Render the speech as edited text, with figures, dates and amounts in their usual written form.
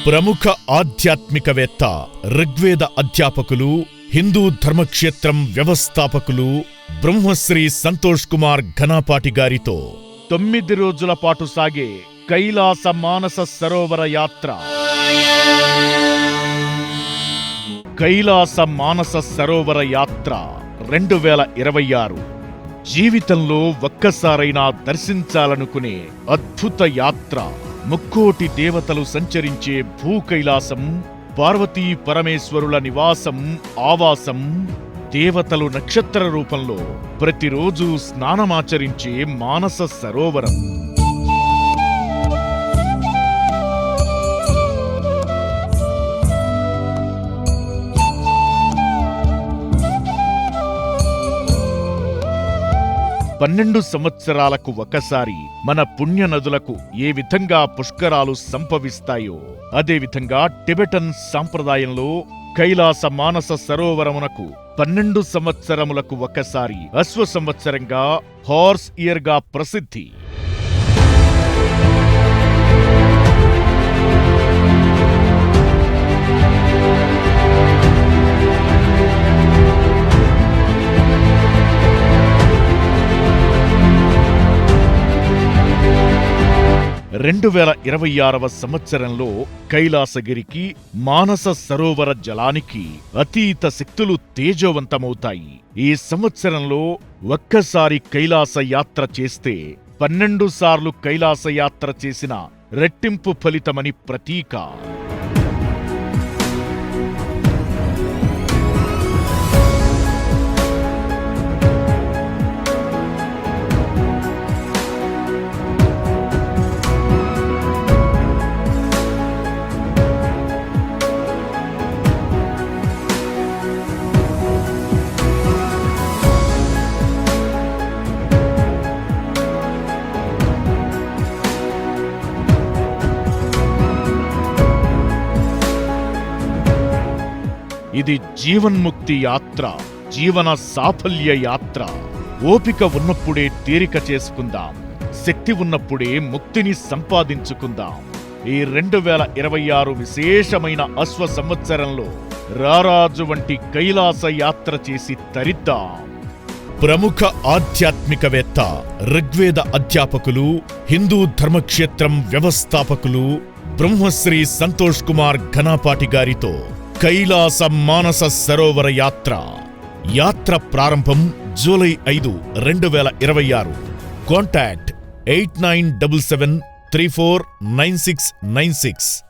ప్రముఖ ఆధ్యాత్మికవేత్త, ఋగ్వేద అధ్యాపకులు, హిందూ ధర్మక్షేత్రం వ్యవస్థాపకులు బ్రహ్మశ్రీ సంతోష్ కుమార్ ఘనాపాటి గారితో 9 రోజుల పాటు సాగే కైలాస మానస సరోవర యాత్ర. కైలాస మానస సరోవర యాత్ర 2026 జీవితంలో ఒక్కసారైనా దర్శించాలనుకునే అద్భుత యాత్ర. ముక్కోటి దేవతలు సంచరించే భూ కైలాసం, పార్వతీ పరమేశ్వరుల నివాసం, ఆవాసం, దేవతలు నక్షత్ర రూపంలో ప్రతిరోజు స్నానమాచరించే మానస సరోవరం. పన్నెండు సంవత్సరాలకు ఒకసారి మన పుణ్య నదులకు ఏ విధంగా పుష్కరాలు సంభవిస్తాయో అదేవిధంగా టిబెటన్ సాంప్రదాయంలో కైలాస మానస సరోవరమునకు 12 సంవత్సరములకు ఒకసారి అశ్వ సంవత్సరంగా, హార్స్ ఇయర్ గా ప్రసిద్ధి. రెండు 2026వ సంవత్సరంలో కైలాసగిరికి, మానస సరోవర జలానికి అతీత శక్తులు తేజోవంతమవుతాయి. ఈ సంవత్సరంలో ఒక్కసారి కైలాస యాత్ర చేస్తే 12 సార్లు కైలాస యాత్ర చేసిన రెట్టింపు ఫలితమని ప్రతీక. ఇది జీవన్ముక్తి యాత్ర, జీవన సాఫల్య యాత్ర. ఓపిక ఉన్నప్పుడే తీరిక చేసుకుందాం, శక్తి ఉన్నప్పుడే ముక్తిని సంపాదించుకుందాం. ఈ 2026 విశేషమైన అశ్వ సంవత్సరంలో రారాజు వంటి కైలాస యాత్ర చేసి తరిద్దాం. ప్రముఖ ఆధ్యాత్మికవేత్త, ఋగ్వేద అధ్యాపకులు, హిందూ ధర్మక్షేత్రం వ్యవస్థాపకులు బ్రహ్మశ్రీ సంతోష్ కుమార్ ఘనాపాటి గారితో కైలాస మానస సరోవర యాత్ర. యాత్ర ప్రారంభం జూలై 5, 2026. కాంటాక్ట్ 8977349696.